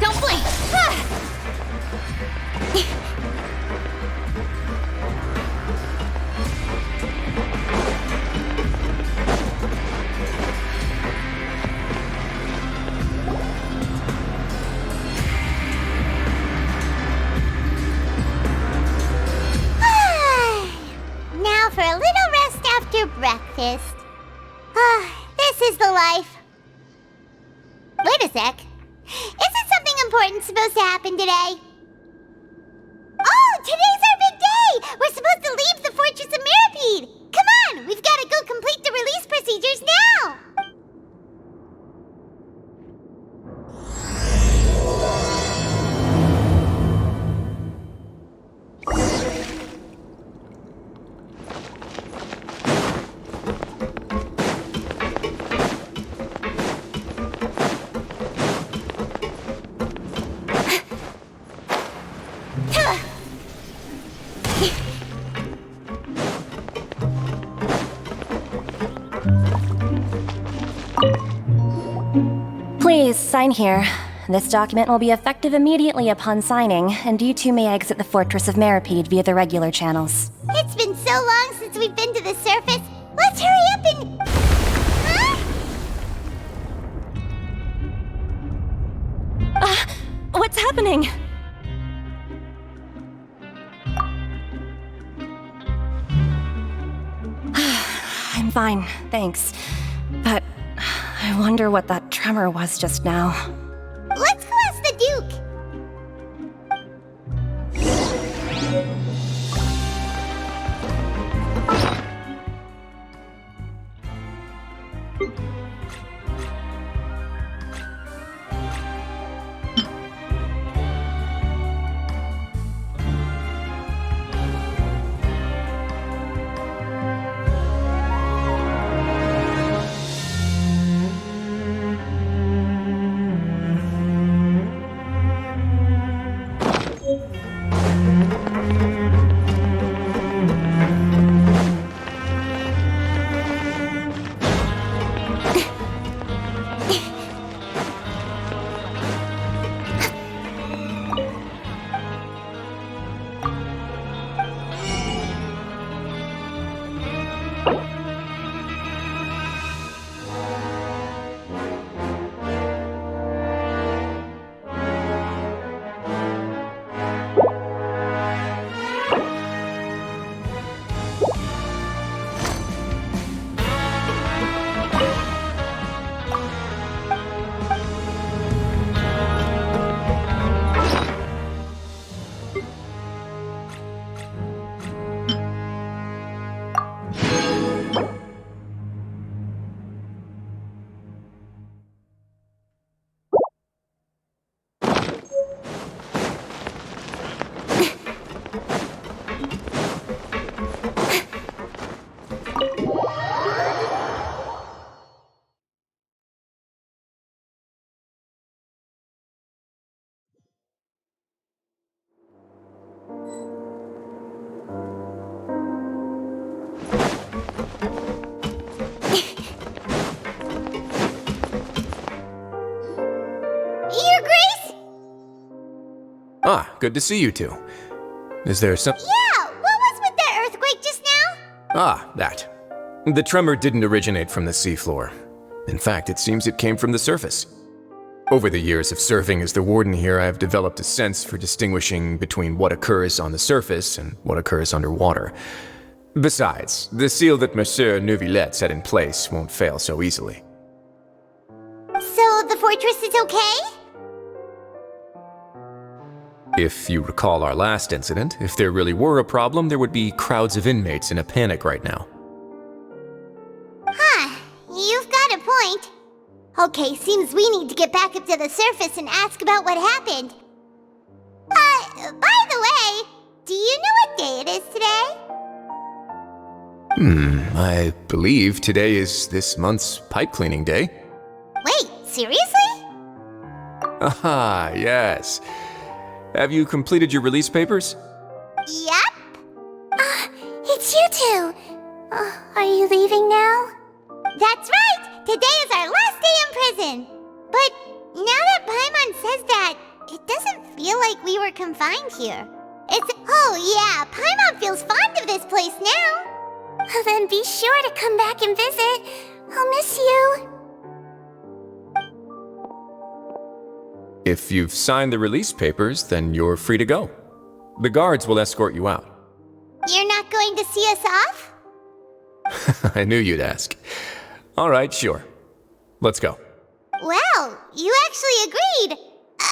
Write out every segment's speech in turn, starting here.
Don't blink! Now for a little rest after breakfast. This is the life. Wait a sec. Isn't something important supposed to happen today? Oh, today's our big day! We're supposed to leave the Fortress of Mirapede! Come on, we've got to go complete the release procedures now! Please, sign here. This document will be effective immediately upon signing, and you two may exit the Fortress of Mirapede via the regular channels. It's been so long since we've been to the surface. Let's hurry up and... Huh? What's happening? I'm fine, thanks. But I wonder what that tremor was just now. Let's go ask the Duke. Ah, good to see you two. Is there some... Yeah, what was with that earthquake just now? Ah, that. The tremor didn't originate from the seafloor. In fact, it seems it came from the surface. Over the years of serving as the warden here, I have developed a sense for distinguishing between what occurs on the surface and what occurs underwater. Besides, the seal that Monsieur Neuvillette set in place won't fail so easily. So the fortress is okay? If you recall our last incident, if there really were a problem, there would be crowds of inmates in a panic right now. Huh, you've got a point. Okay, seems we need to get back up to the surface and ask about what happened. By the way, do you know what day it is today? I believe today is this month's pipe cleaning day. Wait, seriously? Aha, yes. Have you completed your release papers? Yep. it's you two! Are you leaving now? That's right! Today is our last day in prison! But now that Paimon says that, it doesn't feel like we were confined here. Oh yeah, Paimon feels fond of this place now! Then be sure to come back and visit. I'll miss you. If you've signed the release papers, then you're free to go. The guards will escort you out. You're not going to see us off? I knew you'd ask. All right, sure. Let's go. Well, you actually agreed.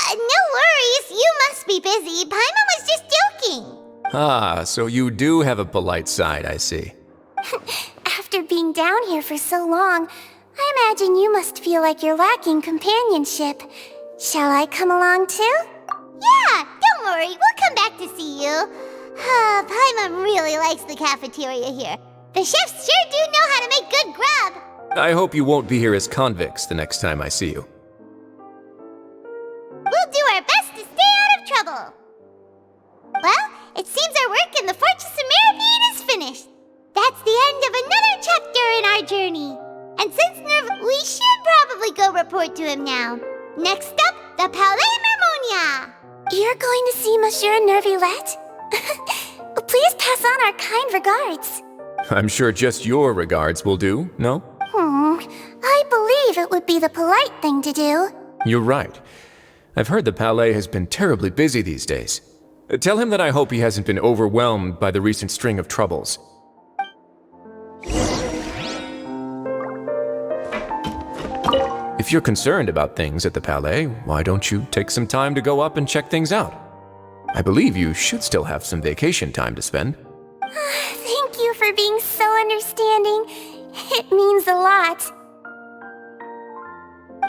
No worries, you must be busy. Paimon was just joking. Ah, so you do have a polite side, I see. After being down here for so long, I imagine you must feel like you're lacking companionship. Shall I come along too? Yeah, don't worry, we'll come back to see you. Paimon really likes the cafeteria here. The chefs sure do know how to make good grub. I hope you won't be here as convicts the next time I see you. We'll do our best to stay out of trouble. Well, it seems our work in the Fortress of Mirrorbead is finished. That's the end of another chapter in our journey. And since we should probably go report to him now. Next up, the Palais Mermonia. You're going to see Monsieur Nervillette? Please pass on our kind regards. I'm sure just your regards will do, no? I believe it would be the polite thing to do. You're right. I've heard the Palais has been terribly busy these days. Tell him that I hope he hasn't been overwhelmed by the recent string of troubles. If you're concerned about things at the Palais, why don't you take some time to go up and check things out? I believe you should still have some vacation time to spend. Thank you for being so understanding. It means a lot.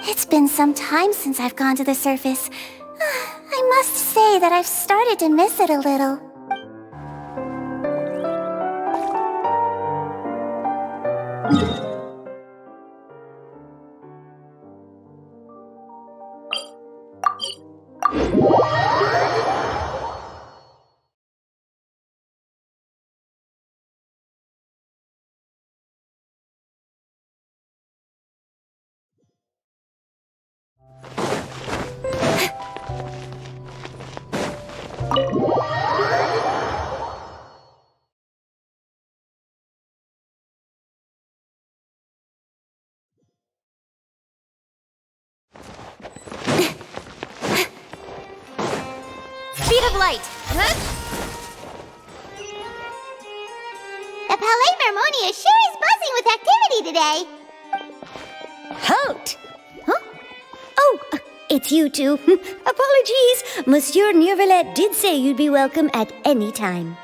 It's been some time since I've gone to the surface. I must say that I've started to miss it a little. Speed of light! The Palais Mermonia sure is buzzing with activity today. Halt! Huh? Oh, it's you two. Apologies. Monsieur Nervillette did say you'd be welcome at any time.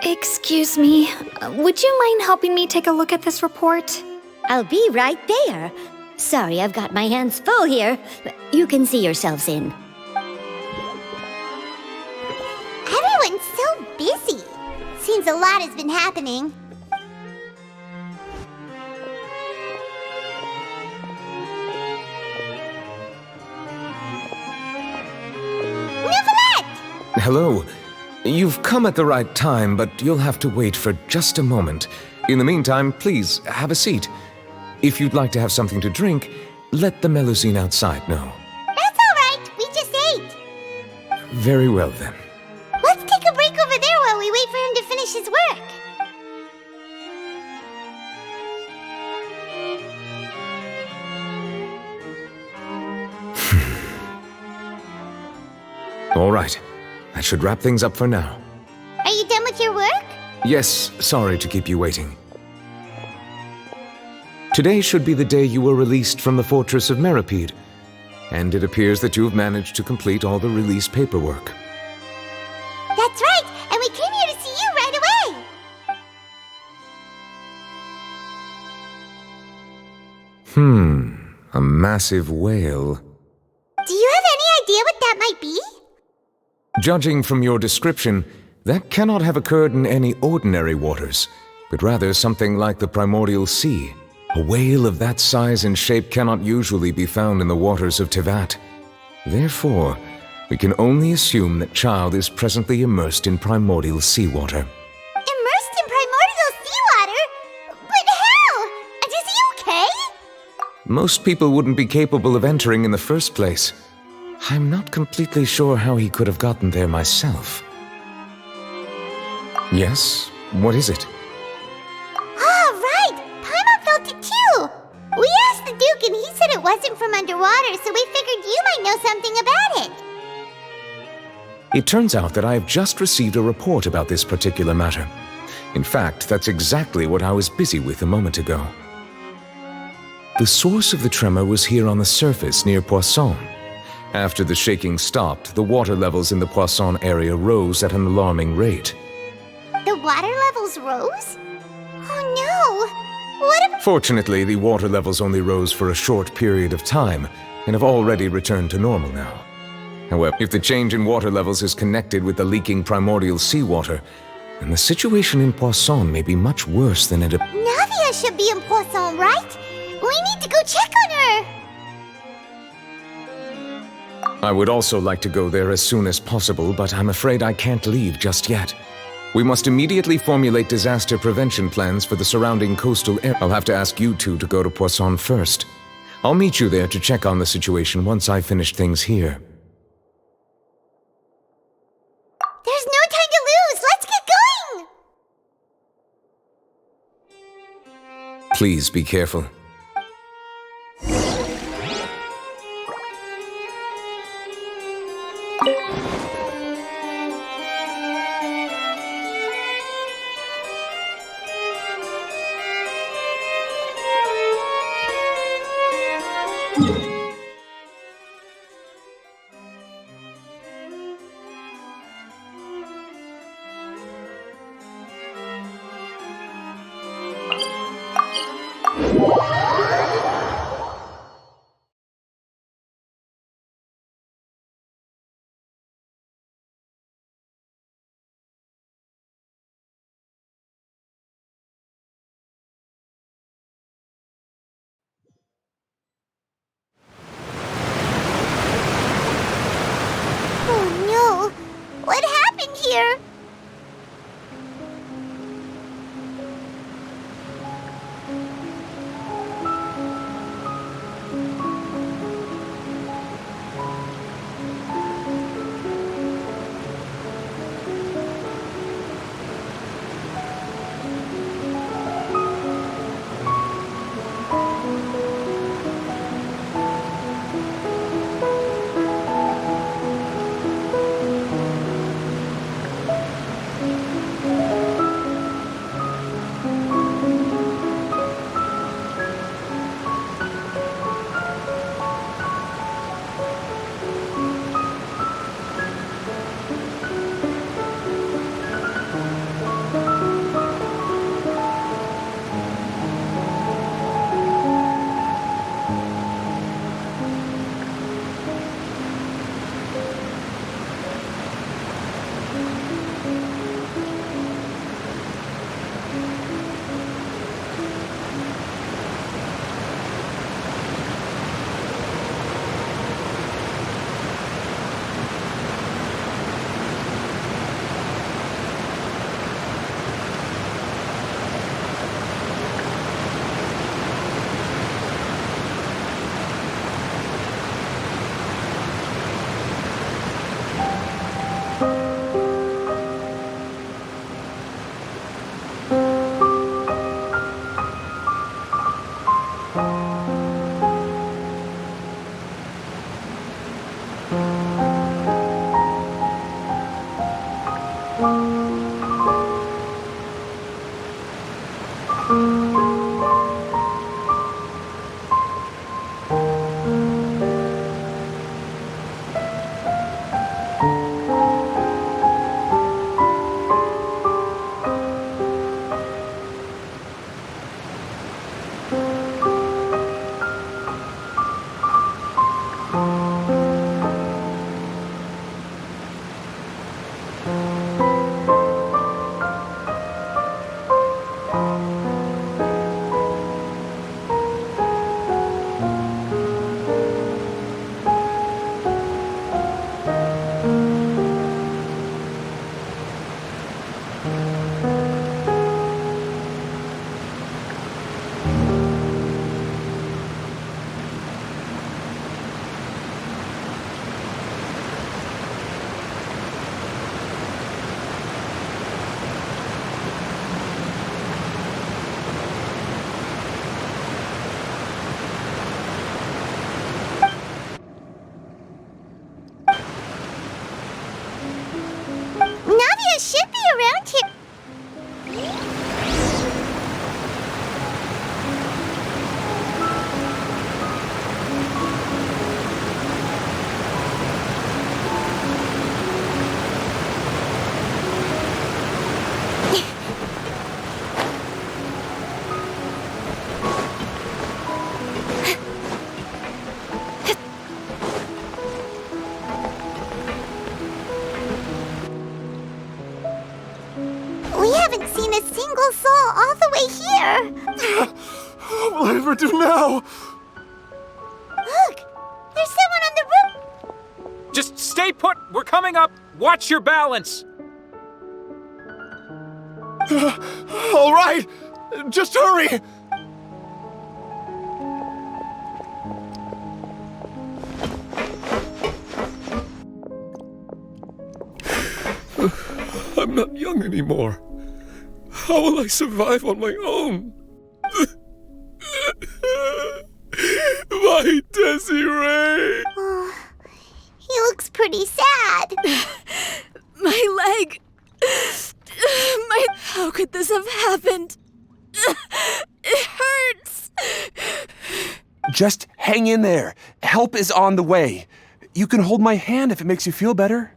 Excuse me, would you mind helping me take a look at this report? I'll be right there. Sorry, I've got my hands full here. You can see yourselves in. Everyone's so busy. Seems a lot has been happening. Hello. You've come at the right time, but you'll have to wait for just a moment. In the meantime, please, have a seat. If you'd like to have something to drink, let the Melusine outside know. That's all right. We just ate. Very well, then. Let's take a break over there while we wait for him to finish his work. All right. That should wrap things up for now. Are you done with your work? Yes, sorry to keep you waiting. Today should be the day you were released from the Fortress of Mirrorbead, and it appears that you have managed to complete all the release paperwork. That's right, and we came here to see you right away. A massive whale. Do you have any idea what that might be? Judging from your description, that cannot have occurred in any ordinary waters, but rather something like the primordial sea. A whale of that size and shape cannot usually be found in the waters of Tevat. Therefore, we can only assume that Child is presently immersed in primordial seawater. Immersed in primordial Most people wouldn't be capable of entering in the first place. I'm not completely sure how he could have gotten there myself. Yes? What is it? Oh, right! Paimon felt it too! We asked the Duke and he said it wasn't from underwater, so we figured you might know something about it. It turns out that I have just received a report about this particular matter. In fact, that's exactly what I was busy with a moment ago. The source of the tremor was here on the surface near Poisson. After the shaking stopped, the water levels in the Poisson area rose at an alarming rate. The water levels rose? Oh no! What about— Fortunately, the water levels only rose for a short period of time and have already returned to normal now. However, if the change in water levels is connected with the leaking primordial seawater, then the situation in Poisson may be much worse than it appears. Navia should be in Poisson, right? We need to go check on her! I would also like to go there as soon as possible, but I'm afraid I can't leave just yet. We must immediately formulate disaster prevention plans for the surrounding coastal area. I'll have to ask you two to go to Poisson first. I'll meet you there to check on the situation once I finish things here. There's no time to lose! Let's get going! Please be careful. Oh no! What happened here? single soul all the way here. What will I ever do now? Look, there's someone on the roof. Just stay put! We're coming up! Watch your balance! All right, just hurry! I'm not young anymore. How will I survive on my own? My Desiree! Oh, he looks pretty sad. My leg. How could this have happened? It hurts. Just hang in there. Help is on the way. You can hold my hand if it makes you feel better.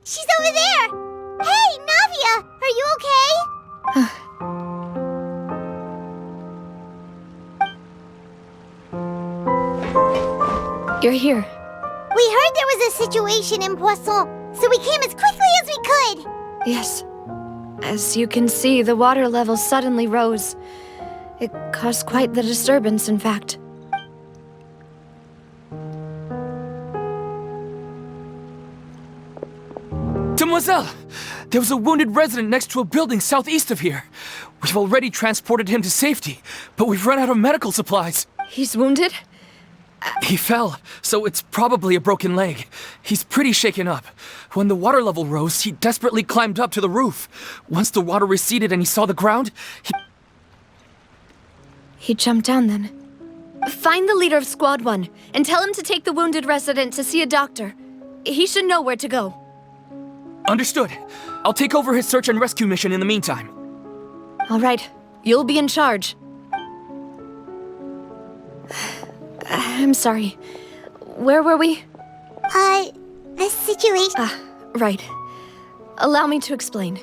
She's over there! Hey, Navia! Are you okay? You're here. We heard there was a situation in Poisson, so we came as quickly as we could! Yes. As you can see, the water level suddenly rose. It caused quite the disturbance, in fact. Demoiselle! There was a wounded resident next to a building southeast of here. We've already transported him to safety, but we've run out of medical supplies. He's wounded? He fell, so it's probably a broken leg. He's pretty shaken up. When the water level rose, he desperately climbed up to the roof. Once the water receded and he saw the ground, He jumped down then. Find the leader of Squad 1 and tell him to take the wounded resident to see a doctor. He should know where to go. Understood. I'll take over his search and rescue mission in the meantime. All right. You'll be in charge. I'm sorry. Where were we? The situation... Right. Allow me to explain.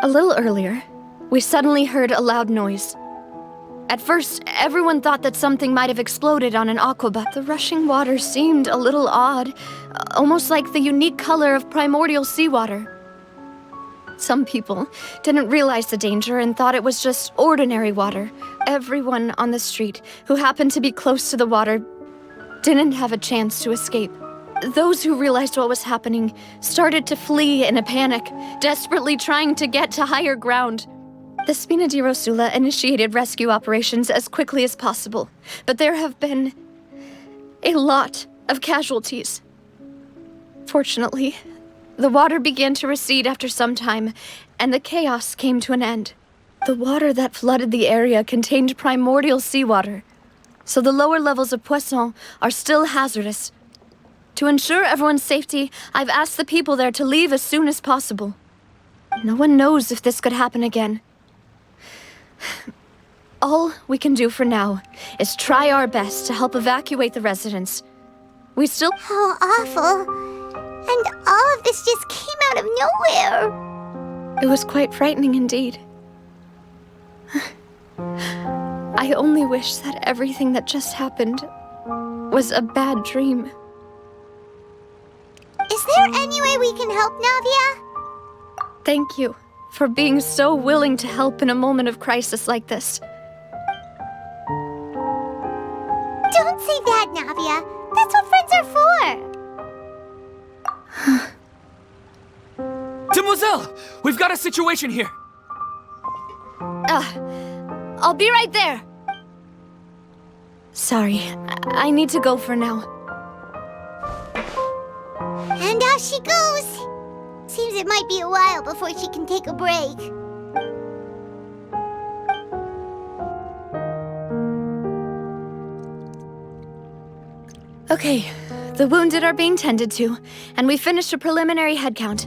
A little earlier, we suddenly heard a loud noise. At first, everyone thought that something might have exploded on an aqueduct. The rushing water seemed a little odd, almost like the unique color of primordial seawater. Some people didn't realize the danger and thought it was just ordinary water. Everyone on the street who happened to be close to the water didn't have a chance to escape. Those who realized what was happening started to flee in a panic, desperately trying to get to higher ground. The Spina di Rosula initiated rescue operations as quickly as possible, but there have been a lot of casualties. Fortunately, the water began to recede after some time, and the chaos came to an end. The water that flooded the area contained primordial seawater, so the lower levels of Poisson are still hazardous. To ensure everyone's safety, I've asked the people there to leave as soon as possible. No one knows if this could happen again. All we can do for now is try our best to help evacuate the residents. We still... How awful. And all of this just came out of nowhere. It was quite frightening indeed. I only wish that everything that just happened was a bad dream. Is there any way we can help, Navia? Thank you for being so willing to help in a moment of crisis like this. Don't say that, Navia. That's what friends are for. Demoiselle! We've got a situation here! I'll be right there! Sorry, I need to go for now. And out she goes. Seems it might be a while before she can take a break. Okay, The wounded are being tended to, and we finished a preliminary head count.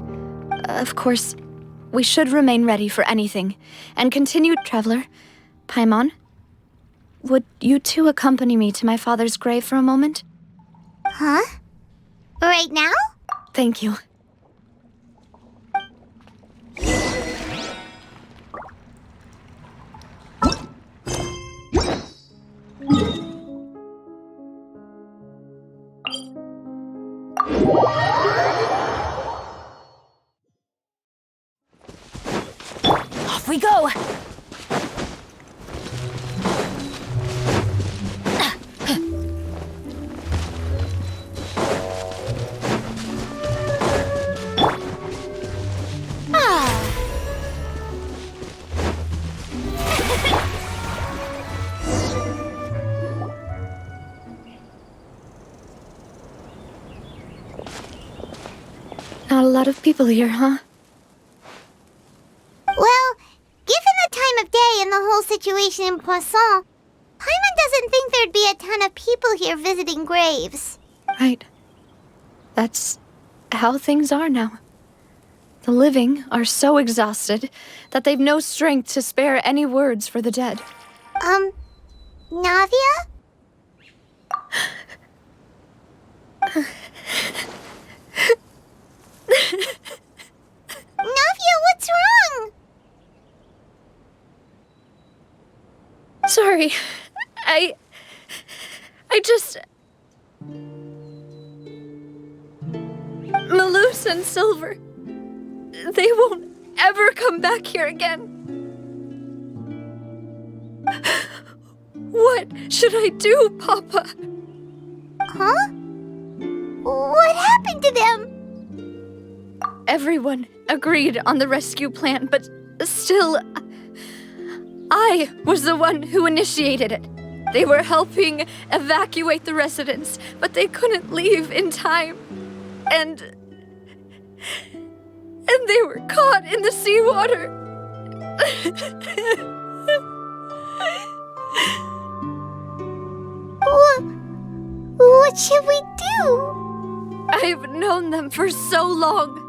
Of course, we should remain ready for anything. And continue, Traveler. Paimon, would you two accompany me to my father's grave for a moment? Huh? Right now? Thank you. Off we go! Not a lot of people here, huh? Well, given the time of day and the whole situation in Poisson, Paimon doesn't think there'd be a ton of people here visiting graves. Right. That's how things are now. The living are so exhausted that they've no strength to spare any words for the dead. Navia? Navia, what's wrong? Sorry. I just... Malus and Silver, they won't ever come back here again. What should I do, Papa? Huh? What happened to them? Everyone agreed on the rescue plan, but still, I was the one who initiated it. They were helping evacuate the residents, but they couldn't leave in time. And they were caught in the seawater. What should we do? I've known them for so long.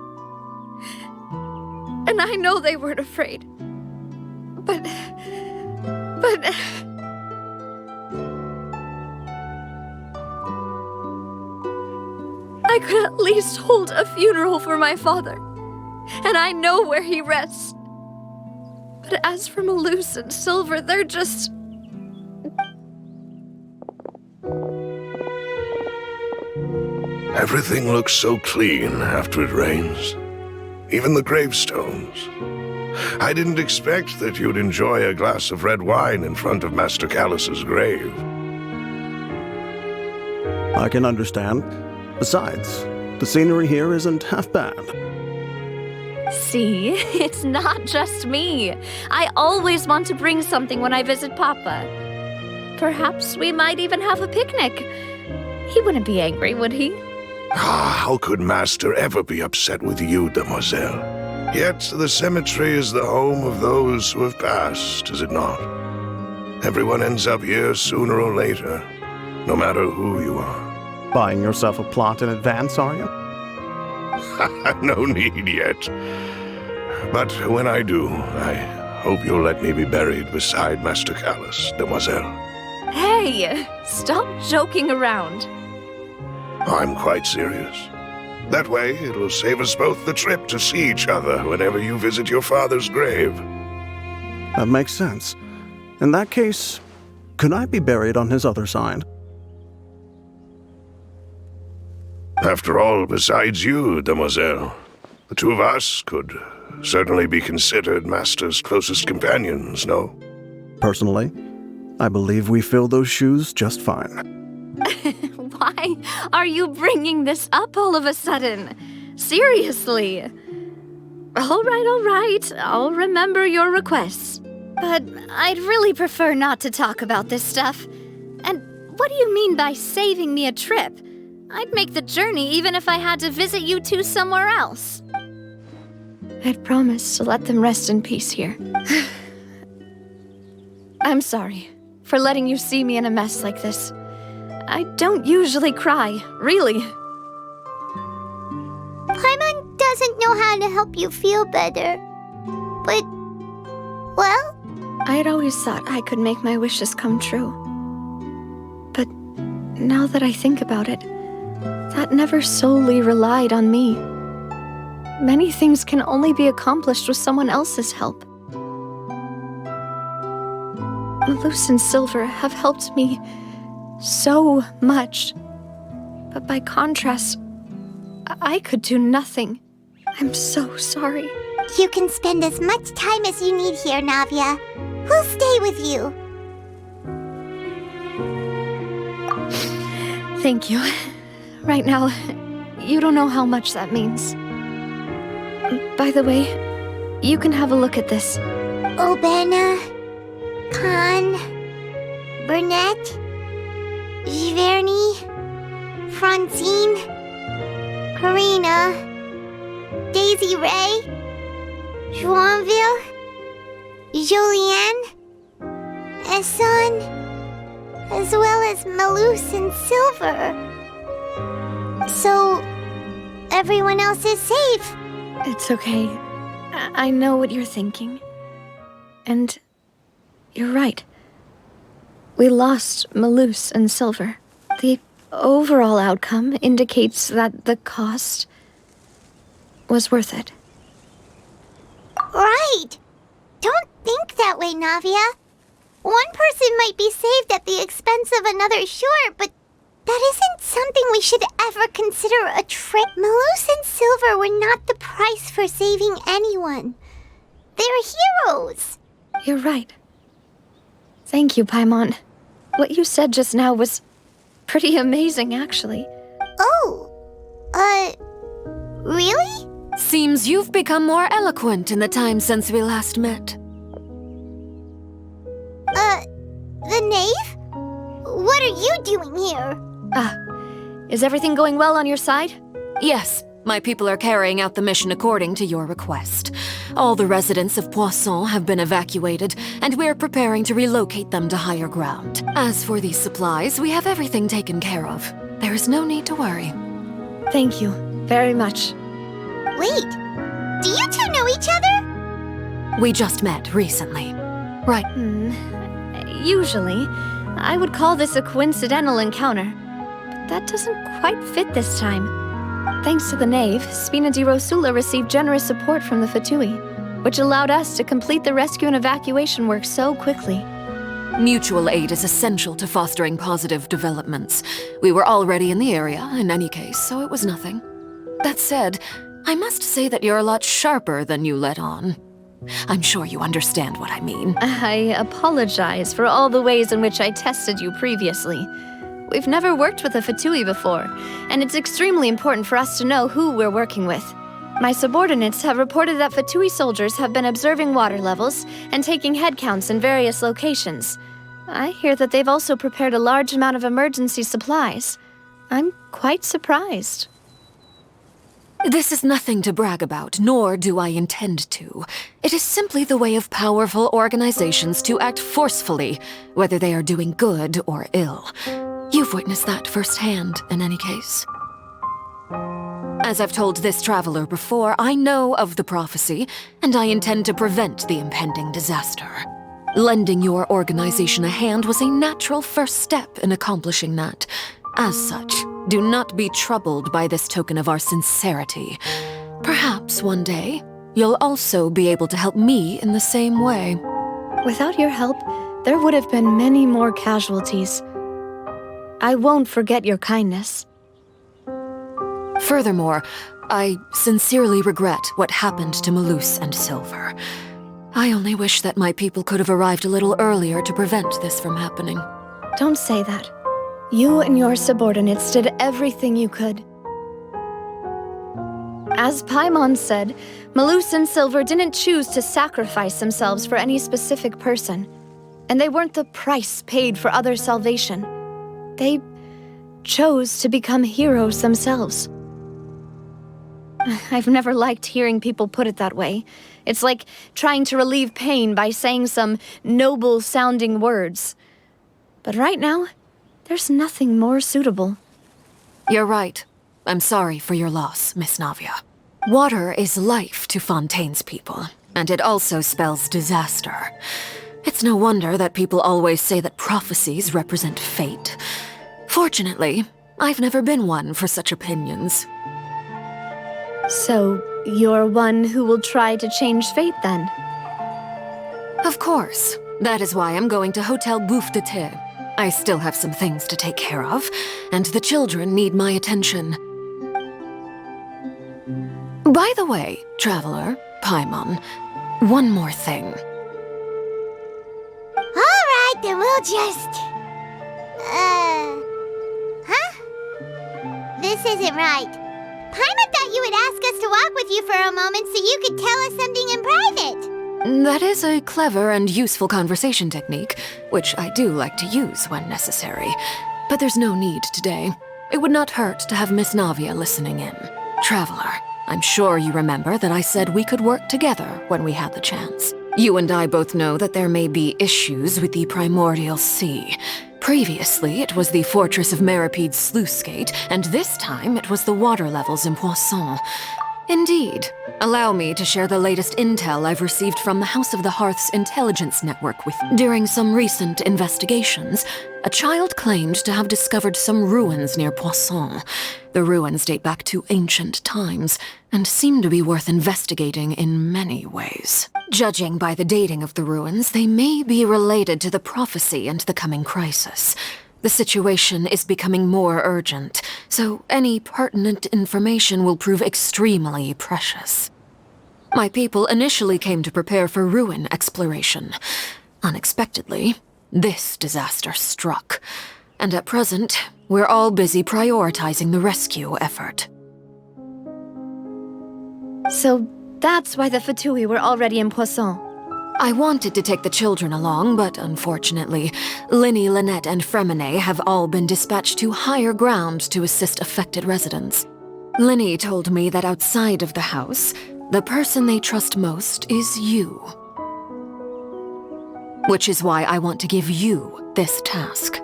And I know they weren't afraid. But... I could at least hold a funeral for my father. And I know where he rests. But as for Malus and Silver, they're just... Everything looks so clean after it rains. Even the gravestones. I didn't expect that you'd enjoy a glass of red wine in front of Master Callus's grave. I can understand. Besides, the scenery here isn't half bad. See, it's not just me. I always want to bring something when I visit Papa. Perhaps we might even have a picnic. He wouldn't be angry, would he? How could Master ever be upset with you, Demoiselle? Yet the cemetery is the home of those who have passed, is it not? Everyone ends up here sooner or later, no matter who you are. Buying yourself a plot in advance, are you? No need yet. But when I do, I hope you'll let me be buried beside Master Callus, Demoiselle. Hey, stop joking around. I'm quite serious. That way, it'll save us both the trip to see each other whenever you visit your father's grave. That makes sense. In that case, could I be buried on his other side? After all, besides you, Demoiselle, the two of us could certainly be considered Master's closest companions, no? Personally, I believe we fill those shoes just fine. Why are you bringing this up all of a sudden? Seriously. All right. I'll remember your requests. But I'd really prefer not to talk about this stuff. And what do you mean by saving me a trip? I'd make the journey even if I had to visit you two somewhere else. I'd promised to let them rest in peace here. I'm sorry for letting you see me in a mess like this. I don't usually cry, really. Paimon doesn't know how to help you feel better. But, well... I had always thought I could make my wishes come true. But now that I think about it, that never solely relied on me. Many things can only be accomplished with someone else's help. Malus and Silver have helped me so much. But by contrast, I could do nothing. I'm so sorry. You can spend as much time as you need here, Navia. We'll stay with you. Thank you. Right now, you don't know how much that means. By the way, you can have a look at this. Obena, Khan, Burnett, Giverny, Francine, Karina, Daisy Ray, Joinville, Jolienne, Esson, as well as Malus and Silver. So, everyone else is safe. It's okay. I know what you're thinking. And you're right. We lost Malus and Silver. The overall outcome indicates that the cost was worth it. Right! Don't think that way, Navia. One person might be saved at the expense of another, sure, but that isn't something we should ever consider a trip. Malus and Silver were not the price for saving anyone. They're heroes. You're right. Thank you, Paimon. What you said just now was pretty amazing, actually. Oh, really? Seems you've become more eloquent in the time since we last met. The knave? What are you doing here? Is everything going well on your side? Yes, my people are carrying out the mission according to your request. All the residents of Poisson have been evacuated, and we're preparing to relocate them to higher ground. As for these supplies, we have everything taken care of. There is no need to worry. Thank you very much. Wait, do you two know each other? We just met recently. Right. Usually, I would call this a coincidental encounter, but that doesn't quite fit this time. Thanks to the knave, Spina di Rosula received generous support from the Fatui, which allowed us to complete the rescue and evacuation work so quickly. Mutual aid is essential to fostering positive developments. We were already in the area, in any case, so it was nothing. That said, I must say that you're a lot sharper than you let on. I'm sure you understand what I mean. I apologize for all the ways in which I tested you previously. We've never worked with a Fatui before, and it's extremely important for us to know who we're working with. My subordinates have reported that Fatui soldiers have been observing water levels and taking head counts in various locations. I hear that they've also prepared a large amount of emergency supplies. I'm quite surprised. This is nothing to brag about, nor do I intend to. It is simply the way of powerful organizations to act forcefully, whether they are doing good or ill. You've witnessed that firsthand, in any case. As I've told this traveler before, I know of the prophecy, and I intend to prevent the impending disaster. Lending your organization a hand was a natural first step in accomplishing that. As such, do not be troubled by this token of our sincerity. Perhaps one day, you'll also be able to help me in the same way. Without your help, there would have been many more casualties. I won't forget your kindness. Furthermore, I sincerely regret what happened to Malus and Silver. I only wish that my people could have arrived a little earlier to prevent this from happening. Don't say that. You and your subordinates did everything you could. As Paimon said, Malus and Silver didn't choose to sacrifice themselves for any specific person, and they weren't the price paid for other salvation. They chose to become heroes themselves. I've never liked hearing people put it that way. It's like trying to relieve pain by saying some noble-sounding words. But right now, There's nothing more suitable. You're right. I'm sorry for your loss, Miss Navia. Water is life to Fontaine's people, and it also spells disaster. It's no wonder that people always say that prophecies represent fate. Fortunately, I've never been one for such opinions. So, you're one who will try to change fate, then? Of course. That is why I'm going to Hotel Bouffe de Thé. I still have some things to take care of, and the children need my attention. By the way, Traveler, Paimon, one more thing. Alright, then we'll just... Huh? This isn't right. Paimon thought you would ask us to walk with you for a moment so you could tell us something in private. That is a clever and useful conversation technique, which I do like to use when necessary. But there's no need today. It would not hurt to have Miss Navia listening in. Traveler, I'm sure you remember that I said we could work together when we had the chance. You and I both know that there may be issues with the Primordial Sea. Previously, it was the Fortress of Meripede's sluice gate, and this time it was the water levels in Poisson. Indeed. Allow me to share the latest intel I've received from the House of the Hearth's intelligence network with you. During some recent investigations, a child claimed to have discovered some ruins near Poisson. The ruins date back to ancient times, and seem to be worth investigating in many ways. Judging by the dating of the ruins, they may be related to the prophecy and the coming crisis. The situation is becoming more urgent, so any pertinent information will prove extremely precious. My people initially came to prepare for ruin exploration. Unexpectedly, this disaster struck, and at present, we're all busy prioritizing the rescue effort. So that's why the Fatui were already in Poisson. I wanted to take the children along, but unfortunately, Linny, Lynette, and Fremine have all been dispatched to higher ground to assist affected residents. Linny told me that outside of the house, the person they trust most is you. Which is why I want to give you this task.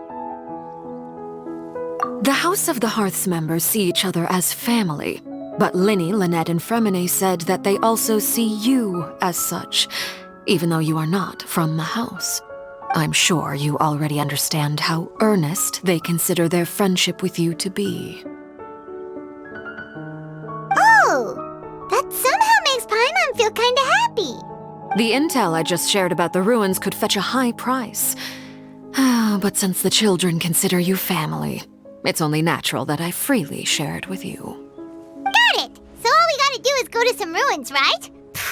The House of the Hearth's members see each other as family, but Linny, Lynette, and Fremine said that they also see you as such, even though you are not from the house. I'm sure you already understand how earnest they consider their friendship with you to be. Oh, that somehow makes Paimon feel kinda happy. The intel I just shared about the ruins could fetch a high price. But since the children consider you family, it's only natural that I freely share it with you. Got it! So all we gotta do is go to some ruins, right?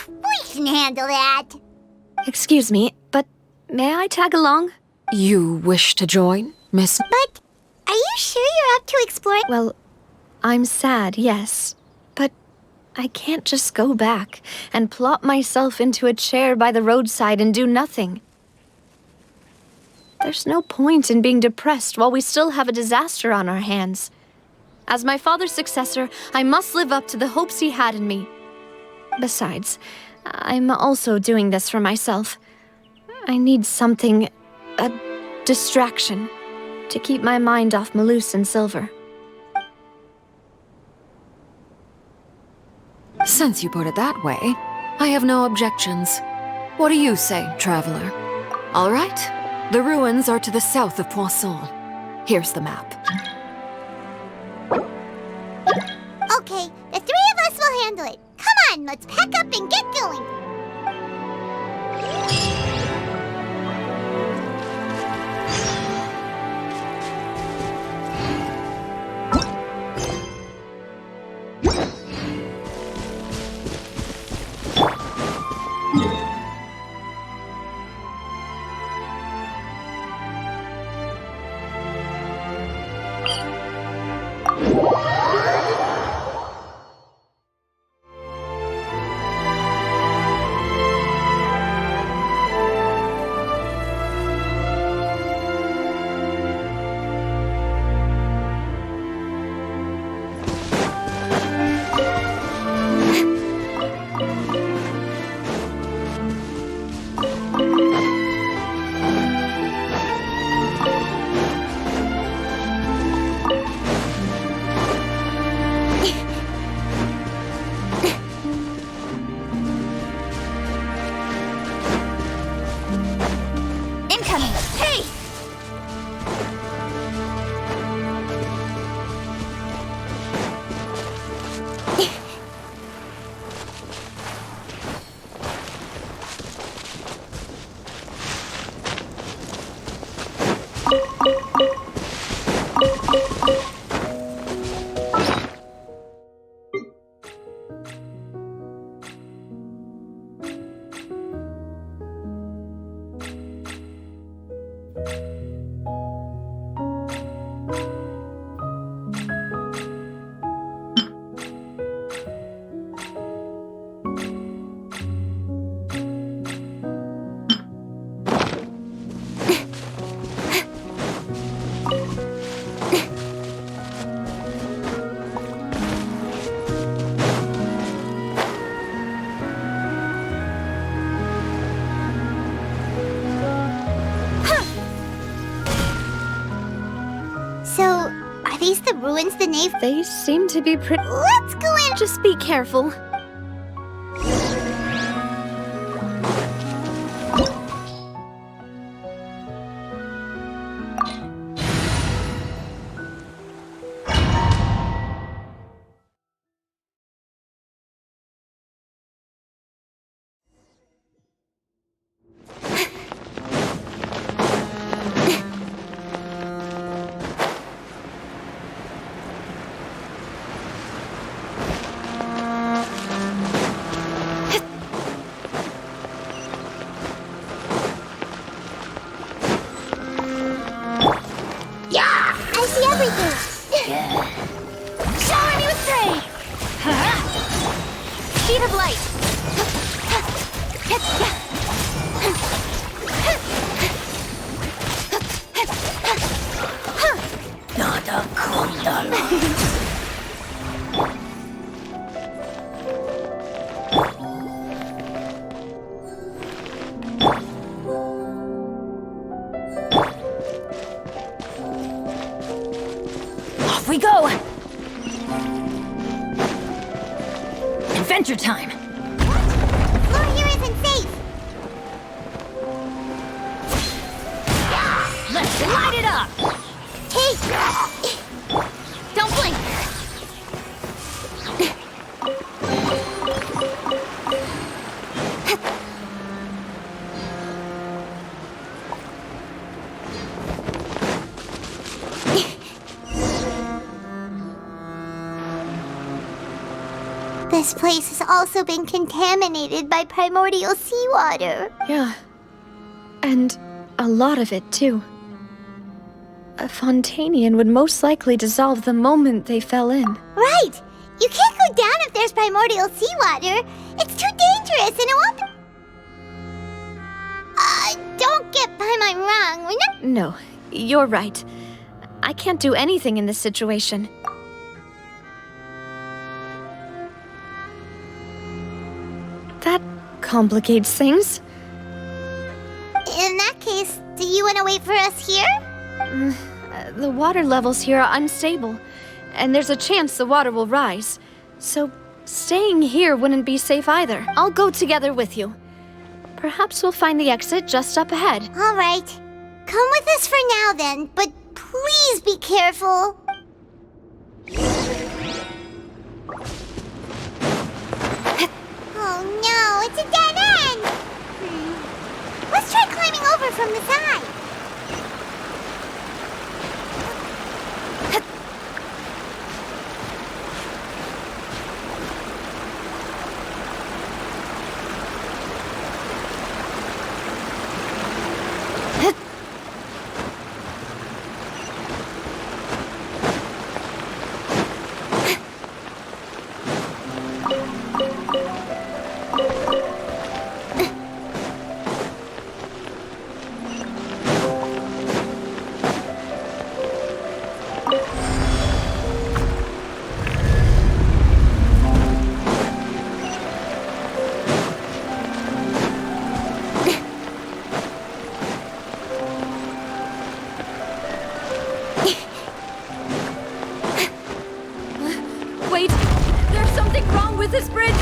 We can handle that. Excuse me, but may I tag along? You wish to join, Miss? But are you sure you're up to exploring? Well, I'm sad, yes. But I can't just go back and plop myself into a chair by the roadside and do nothing. There's no point in being depressed while we still have a disaster on our hands. As my father's successor, I must live up to the hopes he had in me. Besides, I'm also doing this for myself. I need something, a distraction, to keep my mind off Malus and Silver. Since you put it that way, I have no objections. What do you say, Traveler? All right, the ruins are to the south of Poisson. Here's the map. Okay, the three of us will handle it. Come on, let's pack up and get going. ruins the nave? They seem to be pretty... Let's go in! Just be careful. Off we go! Adventure time! Floor here isn't safe! Let's light it up! Hey! Don't blink! This place has also been contaminated by primordial seawater. Yeah. And a lot of it, too. A Fontanian would most likely dissolve the moment they fell in. Right! You can't go down if there's primordial seawater. It's too dangerous and it won't... don't get by my wrong. We're not... No, you're right. I can't do anything in this situation. That complicates things. In that case, do you want to wait for us here? The water levels here are unstable, and there's a chance the water will rise. So, staying here wouldn't be safe either. I'll go together with you. Perhaps we'll find the exit just up ahead. All right. Come with us for now then, but please be careful. Oh no, it's a dead end! Let's try climbing over from the side. Wait, there's something wrong with this bridge!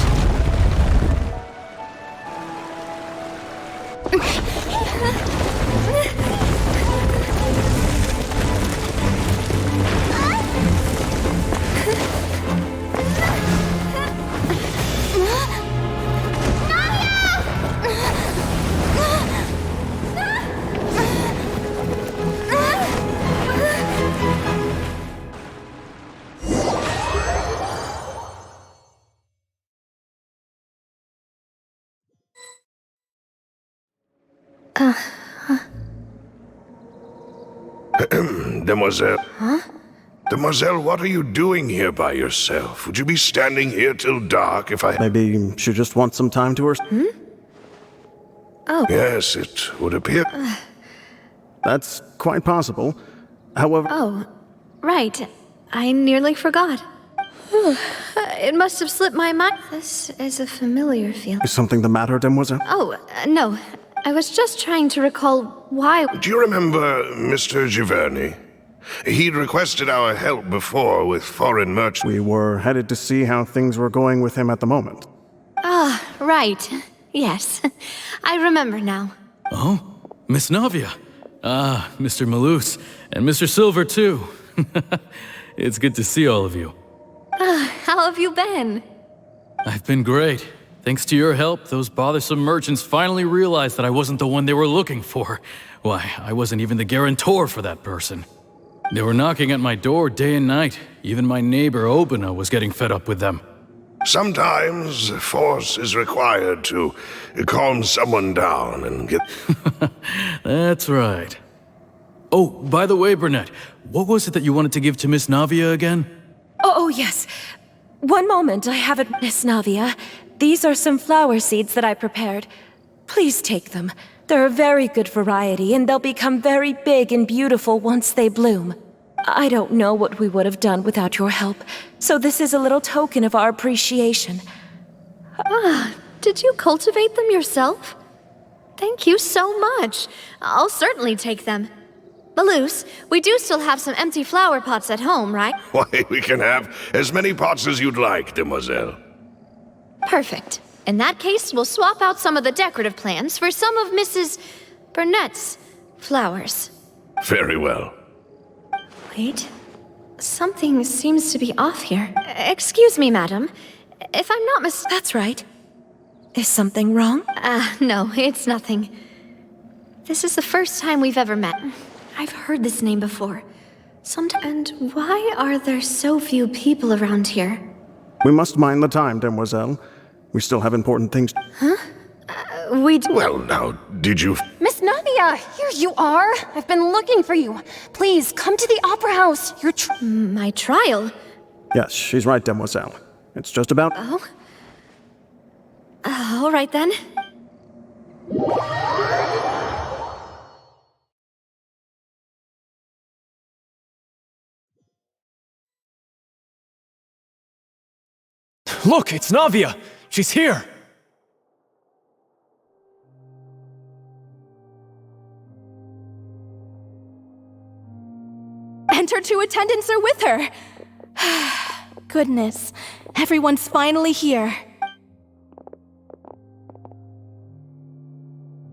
Demoiselle. Huh? Demoiselle, what are you doing here by yourself? Would you be standing here till dark if I... Maybe she just wants some time to herself. Oh. Yes, it would appear. That's quite possible. However... Oh, right. I nearly forgot. It must have slipped my mind. This is a familiar feeling. Is something the matter, Demoiselle? Oh, no. I was just trying to recall why... Do you remember Mr. Giverny? He'd requested our help before with foreign merchants. We were headed to see how things were going with him at the moment. Ah, right. Yes. I remember now. Oh, Miss Navia. Ah, Mr. Malus. And Mr. Silver, too. It's good to see all of you. How have you been? I've been great. Thanks to your help, those bothersome merchants finally realized that I wasn't the one they were looking for. Why, I wasn't even the guarantor for that person. They were knocking at my door day and night. Even my neighbor Obina was getting fed up with them. Sometimes force is required to calm someone down and get... That's right. Oh, by the way, Burnett, what was it that you wanted to give to Miss Navia again? Oh, yes. One moment, I have it, Miss Navia. These are some flower seeds that I prepared. Please take them. They're a very good variety, and they'll become very big and beautiful once they bloom. I don't know what we would have done without your help, so this is a little token of our appreciation. Ah, did you cultivate them yourself? Thank you so much. I'll certainly take them. Malus, we do still have some empty flower pots at home, right? Why, we can have as many pots as you'd like, demoiselle. Perfect. In that case, we'll swap out some of the decorative plants for some of Mrs. Burnett's flowers. Very well. Wait. Something seems to be off here. Excuse me, madam. If I'm not That's right. Is something wrong? No, it's nothing. This is the first time we've ever met. I've heard this name before. And why are there so few people around here? We must mind the time, demoiselle. We still have important things. Huh? Well, now, did you... Miss Navia, here you are. I've been looking for you. Please, come to the Opera House. My trial? Yes, she's right, demoiselle. It's just about... Oh? All right, then. Look, it's Navia! She's here! And her 2 attendants are with her. Goodness, everyone's finally here.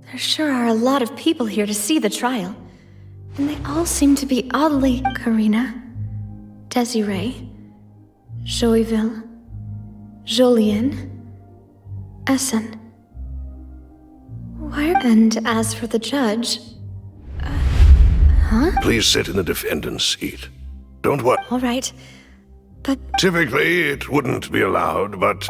There sure are a lot of people here to see the trial. And they all seem to be oddly... Karina, Desiree, Joyville, Jolien, Essen. Why? And as for the judge... huh? Please sit in the defendant's seat. Don't worry. All right, but... Typically, it wouldn't be allowed, but...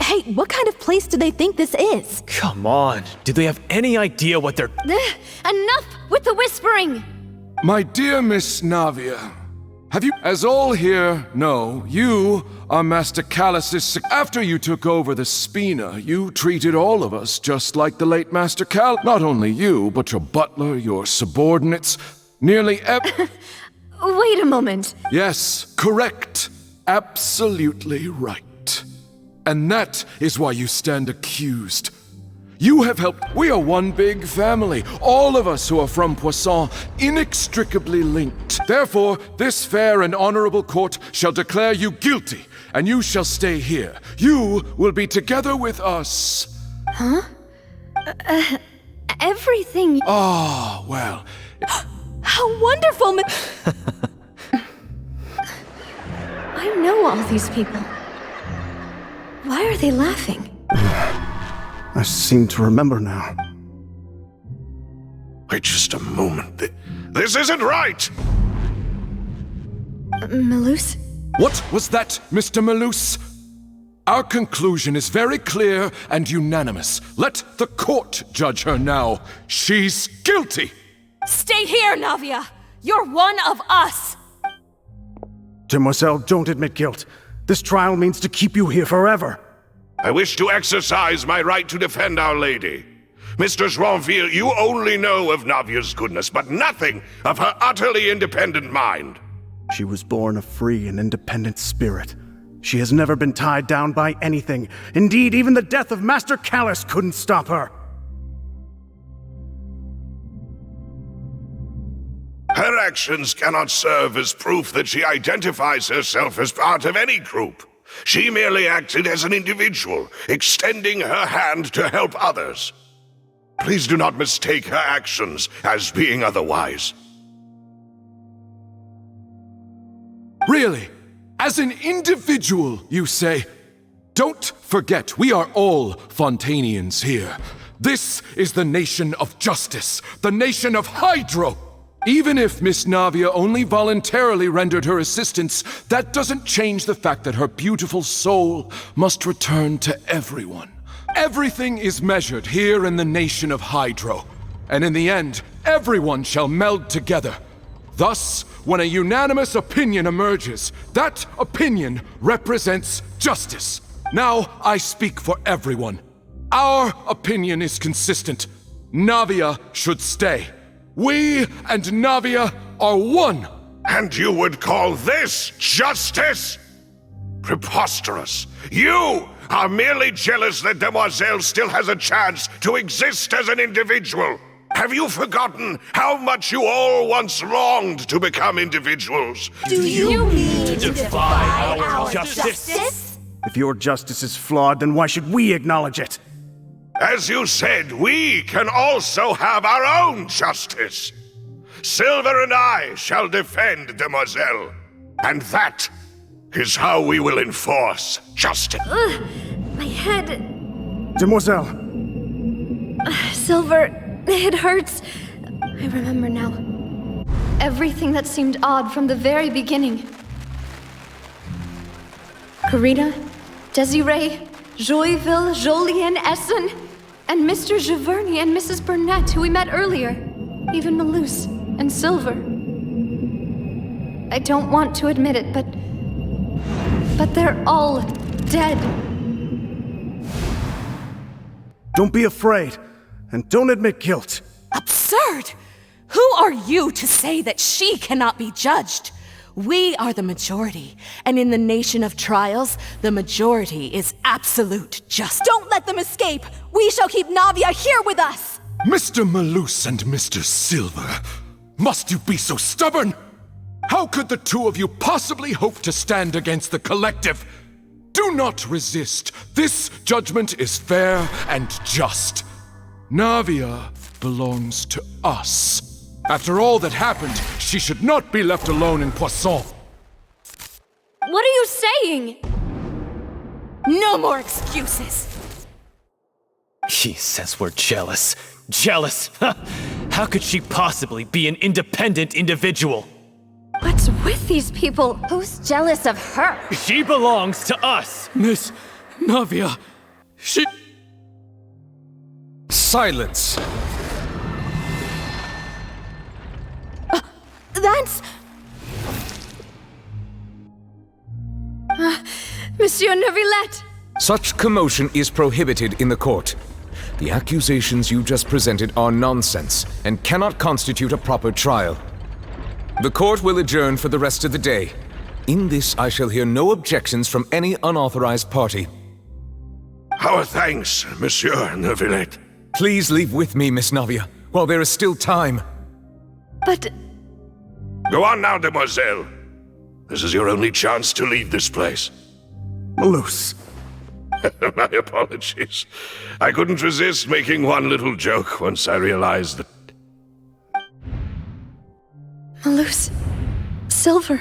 Hey, what kind of place do they think this is? Come on, do they have any idea what they're... Enough with the whispering! My dear Miss Navia, have you... As all here know, you are Master Callus's... After you took over the Spina, you treated all of us just like the late Master Cal... Not only you, but your butler, your subordinates, nearly Wait a moment. Yes, correct. Absolutely right. And that is why you stand accused. You have helped. We are one big family. All of us who are from Poisson, inextricably linked. Therefore, this fair and honorable court shall declare you guilty, and you shall stay here. You will be together with us. Huh? Everything... Ah, well... How wonderful, I know all these people. Why are they laughing? I seem to remember now. Wait just a moment. This isn't right! Malus? What was that, Mr. Malus? Our conclusion is very clear and unanimous. Let the court judge her now. She's guilty! Stay here, Navia! You're one of us! Demoiselle, don't admit guilt. This trial means to keep you here forever. I wish to exercise my right to defend Our Lady. Mr. Joinville, you only know of Navia's goodness, but nothing of her utterly independent mind. She was born a free and independent spirit. She has never been tied down by anything. Indeed, even the death of Master Callus couldn't stop her. actions cannot serve as proof that she identifies herself as part of any group. She merely acted as an individual, extending her hand to help others. Please do not mistake her actions as being otherwise. Really? As an individual, you say? Don't forget, we are all Fontanians here. This is the nation of justice, the nation of Hydro. Even if Miss Navia only voluntarily rendered her assistance, that doesn't change the fact that her beautiful soul must return to everyone. Everything is measured here in the nation of Hydro, and in the end, everyone shall meld together. Thus, when a unanimous opinion emerges, that opinion represents justice. Now I speak for everyone. Our opinion is consistent. Navia should stay. We and Navia are one. And you would call this justice? Preposterous. You are merely jealous that Demoiselle still has a chance to exist as an individual. Have you forgotten how much you all once longed to become individuals? Do you mean to defy our justice? If your justice is flawed, then why should we acknowledge it? As you said, we can also have our own justice. Silver and I shall defend Demoiselle. And that is how we will enforce justice. My head. Demoiselle! Silver, it hurts. I remember now. Everything that seemed odd from the very beginning. Karina, Desiree, Joyville, Jolien, Essen, and Mr. Giverny and Mrs. Burnett, who we met earlier. Even Malus and Silver. I don't want to admit it, but they're all dead. Don't be afraid, and don't admit guilt. Absurd! Who are you to say that she cannot be judged? We are the majority, and in the nation of trials, the majority is absolute justice. Don't let them escape! We shall keep Navia here with us! Mr. Malus and Mr. Silver, must you be so stubborn? How could the two of you possibly hope to stand against the collective? Do not resist. This judgment is fair and just. Navia belongs to us. After all that happened, she should not be left alone in Poisson. What are you saying? No more excuses! He says we're jealous. Jealous? How could she possibly be an independent individual? What's with these people? Who's jealous of her? She belongs to us! Miss Navia, she... Silence! That's... Monsieur Neuvillette! Such commotion is prohibited in the court. The accusations you just presented are nonsense and cannot constitute a proper trial. The court will adjourn for the rest of the day. In this, I shall hear no objections from any unauthorized party. Our thanks, Monsieur Neuvillette. Please leave with me, Miss Navia, while there is still time. But... Go on now, Demoiselle. This is your only chance to leave this place. Malus. My apologies. I couldn't resist making one little joke once I realized that... Malus. Silver.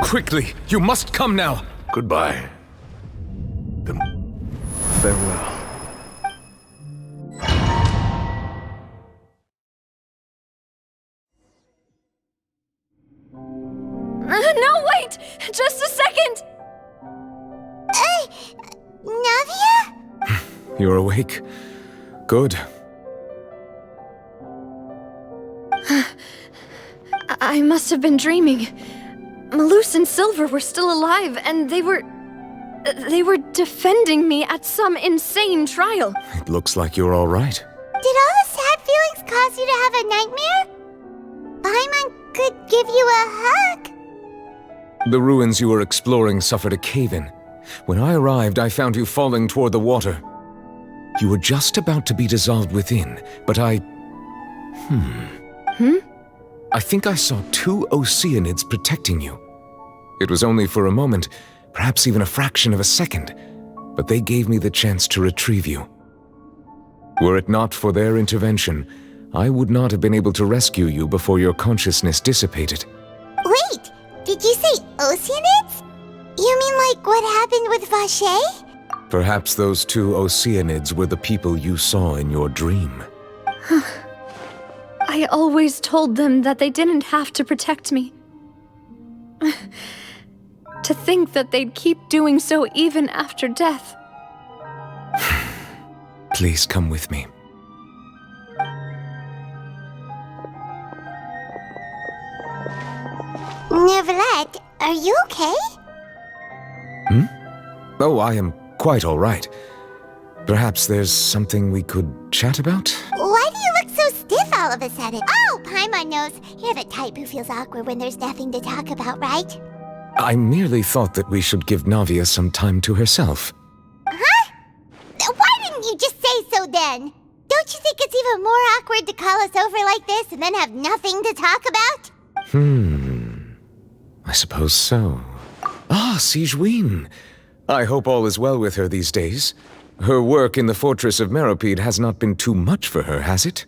Quickly, you must come now. Goodbye. Farewell. No, wait! Just a second! Navia? You're awake. Good. I must have been dreaming. Malus and Silver were still alive, and they were defending me at some insane trial. It looks like you're all right. Did all the sad feelings cause you to have a nightmare? Paimon could give you a hug. The ruins you were exploring suffered a cave-in. When I arrived, I found you falling toward the water. You were just about to be dissolved within, but I think I saw 2 Oceanids protecting you. It was only for a moment, perhaps even a fraction of a second, but they gave me the chance to retrieve you. Were it not for their intervention, I would not have been able to rescue you before your consciousness dissipated. Wait, did you say Oceanids? You mean like what happened with Vache? Perhaps those 2 Oceanids were the people you saw in your dream. I always told them that they didn't have to protect me. To think that they'd keep doing so even after death. Please come with me. Neverlet, are you okay? Oh, I am quite all right. Perhaps there's something we could chat about? Why do you look so stiff all of a sudden? Oh, Paimon knows. You're the type who feels awkward when there's nothing to talk about, right? I merely thought that we should give Navia some time to herself. Huh? Why didn't you just say so then? Don't you think it's even more awkward to call us over like this and then have nothing to talk about? I suppose so. Ah, Sigewinne. I hope all is well with her these days. Her work in the fortress of Meropide has not been too much for her, has it?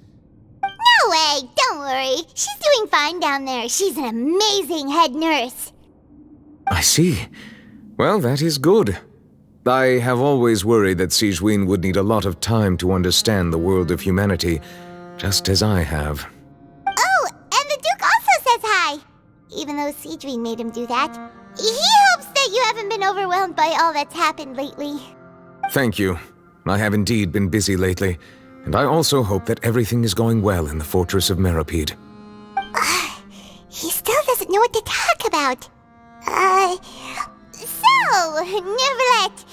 No way! Don't worry. She's doing fine down there. She's an amazing head nurse. I see. Well, that is good. I have always worried that Sigewinne would need a lot of time to understand the world of humanity, just as I have. Oh, and the Duke also says hi! Even though Sigewinne made him do that. He hopes that you haven't been overwhelmed by all that's happened lately. Thank you. I have indeed been busy lately, and I also hope that everything is going well in the fortress of Meropide. He still doesn't know what to talk about. So, Neverlet,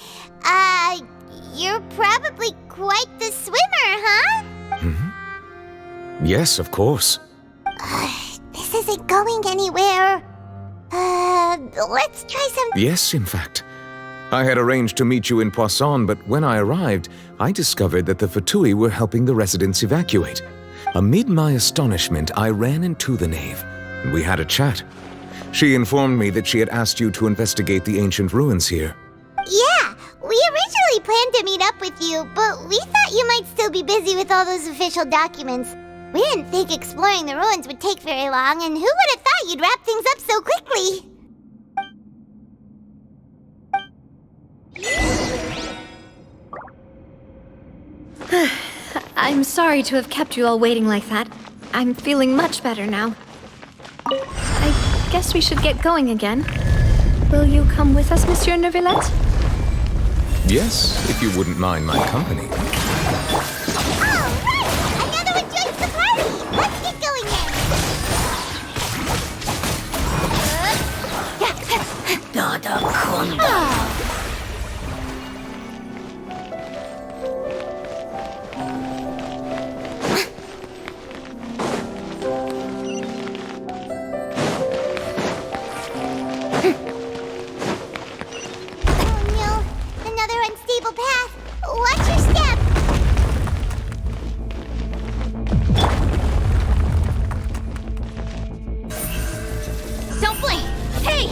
you're probably quite the swimmer, huh? Yes, of course. This isn't going anywhere. Let's try some... Yes, in fact. I had arranged to meet you in Poisson, but when I arrived, I discovered that the Fatui were helping the residents evacuate. Amid my astonishment, I ran into the knave, and we had a chat. She informed me that she had asked you to investigate the ancient ruins here. Yeah, we originally planned to meet up with you, but we thought you might still be busy with all those official documents. We didn't think exploring the ruins would take very long, and who would have thought you'd wrap things up so quickly? I'm sorry to have kept you all waiting like that. I'm feeling much better now. I guess we should get going again. Will you come with us, Monsieur Neuvillette? Yes, if you wouldn't mind my company. All right! Another one joins the party! Let's get going then! Watch your step! Don't blink! Hey!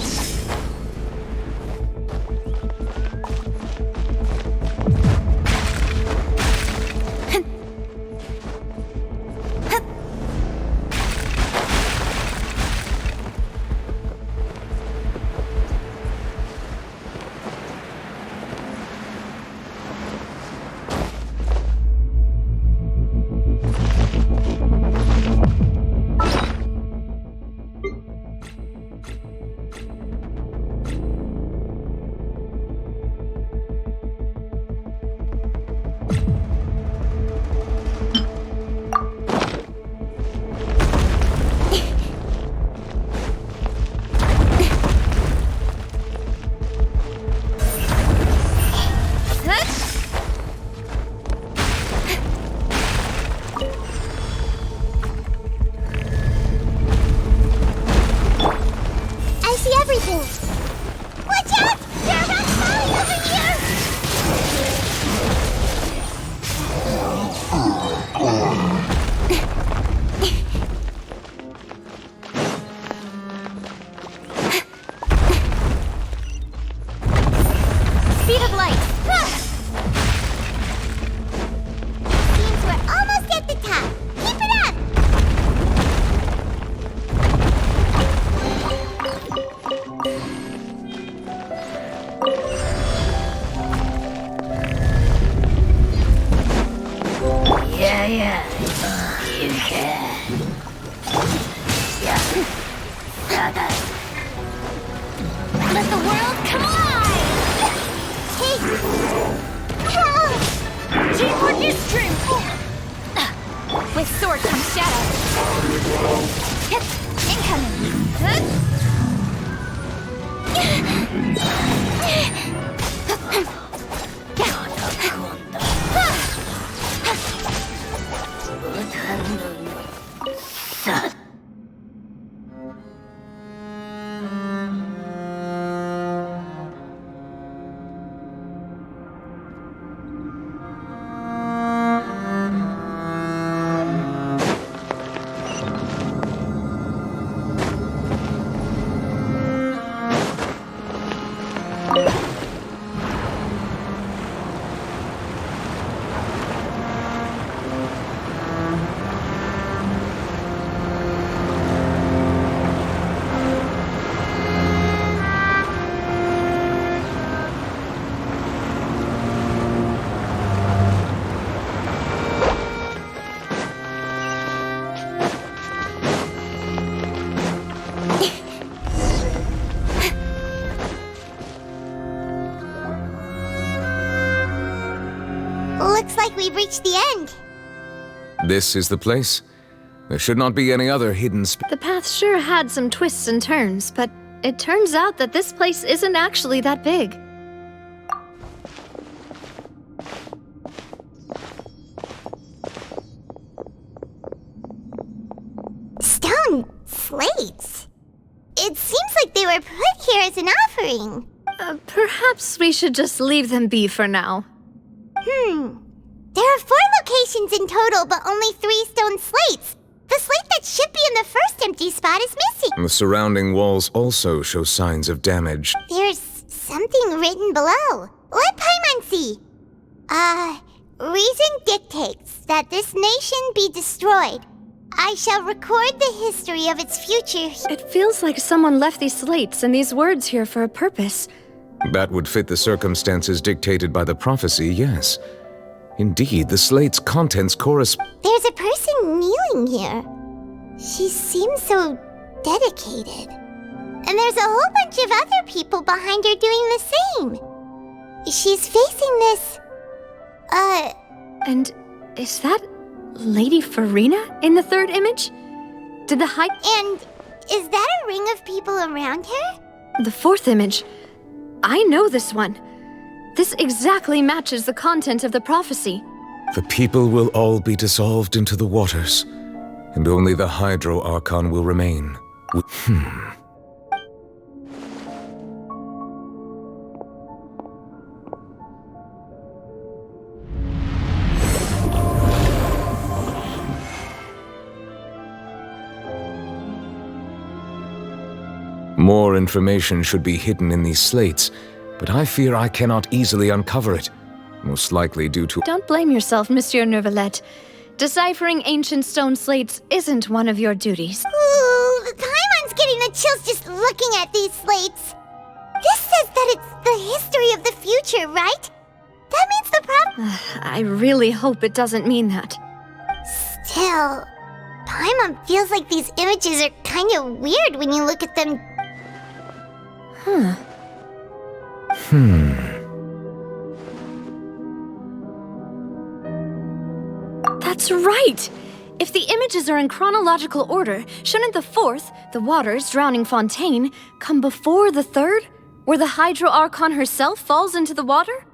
speed of light. Seems we're almost at the top. Keep it up! Yeah, you can. Yeah. Let the world come alive! Hey! Help! Teamwork is strength! With sword comes shadow. Hit! Incoming! Looks like we've reached the end. This is the place? There should not be any other hidden The path sure had some twists and turns, but it turns out that this place isn't actually that big. Stone slates. It seems like they were put here as an offering. Perhaps we should just leave them be for now. There are 4 locations in total, but only 3 stone slates. The slate that should be in the first empty spot is missing. The surrounding walls also show signs of damage. There's something written below. Let Paimon see. Reason dictates that this nation be destroyed. I shall record the history of its future. It feels like someone left these slates and these words here for a purpose. That would fit the circumstances dictated by the prophecy, yes. Indeed, the slate's contents correspond. There's a person kneeling here. She seems so dedicated. And there's a whole bunch of other people behind her doing the same. She's facing this... And is that Lady Farina in the third image? Did the high... And is that a ring of people around her? The fourth image. I know this one. This exactly matches the content of the prophecy. The people will all be dissolved into the waters, and only the Hydro Archon will remain. More information should be hidden in these slates, but I fear I cannot easily uncover it, most likely due to... Don't blame yourself, Monsieur Neuvillette. Deciphering ancient stone slates isn't one of your duties. Ooh, Paimon's getting the chills just looking at these slates. This says that it's the history of the future, right? That means the problem... I really hope it doesn't mean that. Still, Paimon feels like these images are kind of weird when you look at them. That's right! If the images are in chronological order, shouldn't the fourth, the waters drowning Fontaine, come before the third, where the Hydro Archon herself falls into the water?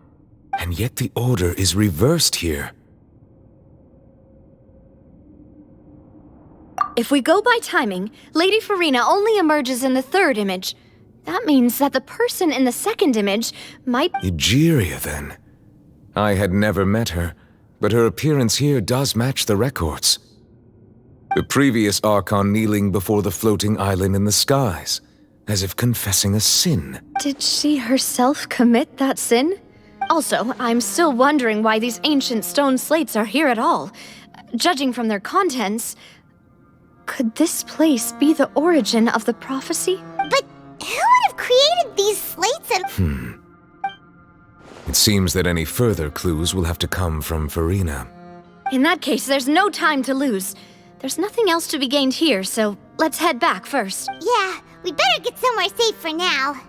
And yet the order is reversed here. If we go by timing, Lady Farina only emerges in the third image. That means that the person in the second image might... Egeria, then. I had never met her, but her appearance here does match the records. The previous Archon kneeling before the floating island in the skies, as if confessing a sin. Did she herself commit that sin? Also, I'm still wondering why these ancient stone slates are here at all. Judging from their contents, could this place be the origin of the prophecy? But who would have created these slates and... It seems that any further clues will have to come from Farina. In that case, there's no time to lose. There's nothing else to be gained here, so let's head back first. Yeah, we better get somewhere safe for now.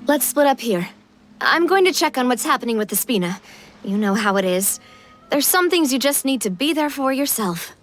Let's split up here. I'm going to check on what's happening with the Spina. You know how it is. There's some things you just need to be there for yourself.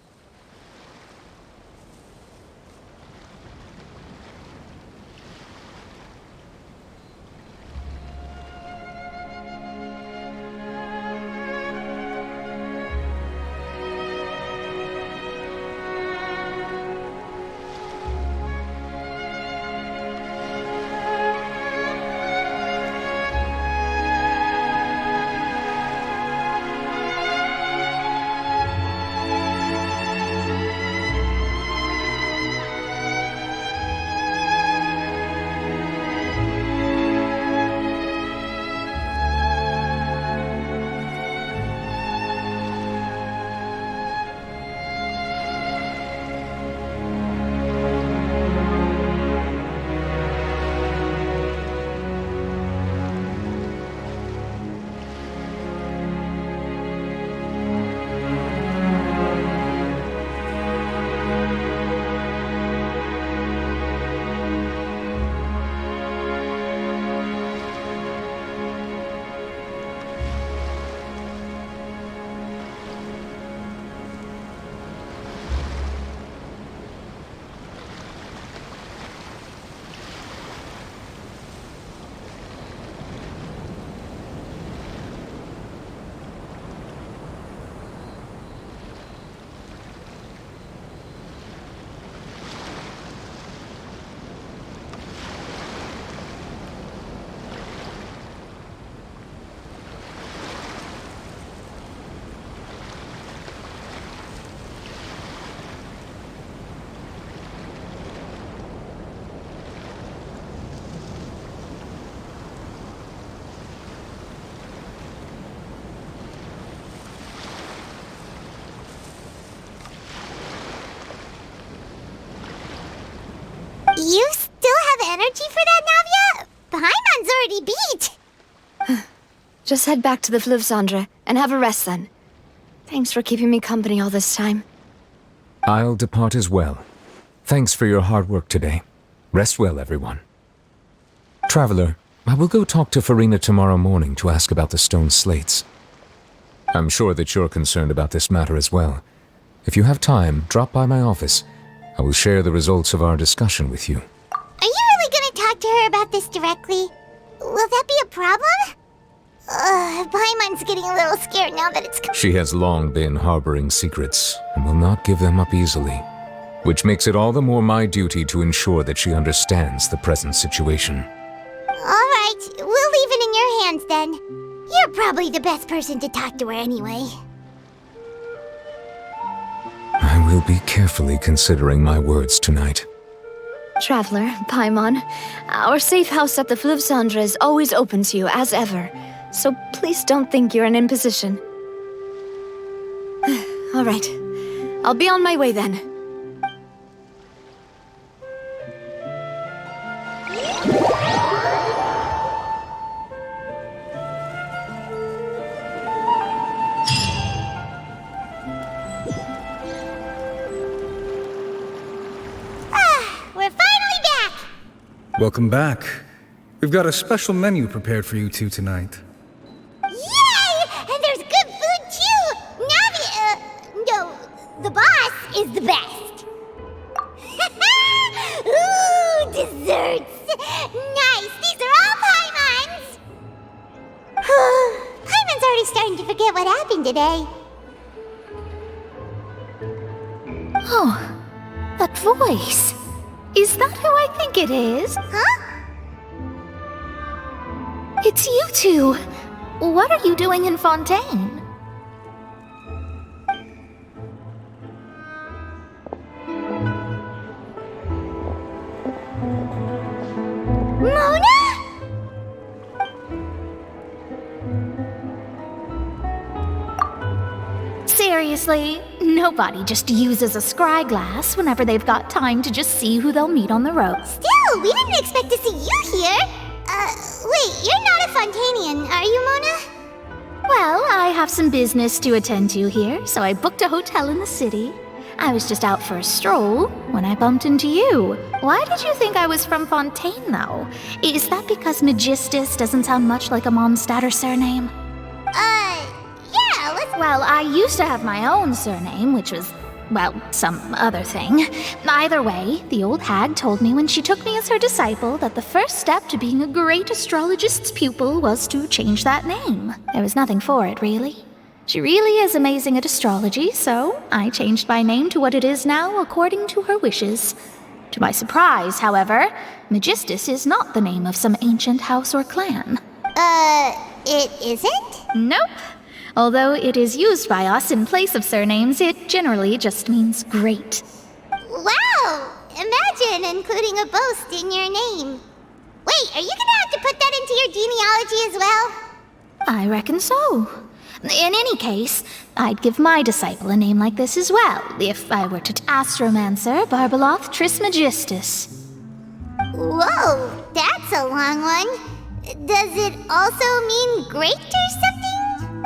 You still have energy for that, Navia? Paimon's already beat. Just head back to the Fluvsandra and have a rest then. Thanks for keeping me company all this time. I'll depart as well. Thanks for your hard work today. Rest well, everyone. Traveler, I will go talk to Farina tomorrow morning to ask about the stone slates. I'm sure that you're concerned about this matter as well. If you have time, drop by my office. I will share the results of our discussion with you. Are you really gonna talk to her about this directly? Will that be a problem? Paimon's getting a little scared now that it's... She has long been harboring secrets and will not give them up easily, which makes it all the more my duty to ensure that she understands the present situation. Alright, we'll leave it in your hands then. You're probably the best person to talk to her anyway. I will be carefully considering my words tonight. Traveler, Paimon, our safe house at the Fluvsandra is always open to you as ever, so please don't think you're an imposition. All right, I'll be on my way then. Welcome back. We've got a special menu prepared for you two tonight. Yay! And there's good food too! No, the boss is the best. Ooh, desserts! Nice! These are all Paimon's! Paimon's already starting to forget what happened today. Oh, that voice. Is that who I think it is? Huh? It's you two. What are you doing in Fontaine? Mona? Seriously, nobody just uses a scry glass whenever they've got time to just see who they'll meet on the road. Still, we didn't expect to see you here. Wait, you're not a Fontanian, are you, Mona? Well, I have some business to attend to here, so I booked a hotel in the city. I was just out for a stroll when I bumped into you. Why did you think I was from Fontaine, though? Is that because Magistus doesn't sound much like a Mondstadter surname? Yeah, let's... Well, I used to have my own surname, which was, well, some other thing. Either way, the old hag told me when she took me as her disciple that the first step to being a great astrologist's pupil was to change that name. There was nothing for it, really. She really is amazing at astrology, so I changed my name to what it is now according to her wishes. To my surprise, however, Magistus is not the name of some ancient house or clan. It isn't? Nope. Although it is used by us in place of surnames, it generally just means great. Wow! Imagine including a boast in your name. Wait, are you gonna have to put that into your genealogy as well? I reckon so. In any case, I'd give my disciple a name like this as well, if I were to Astromancer Barbeloth Trismegistus. Whoa, that's a long one. Does it also mean great or something?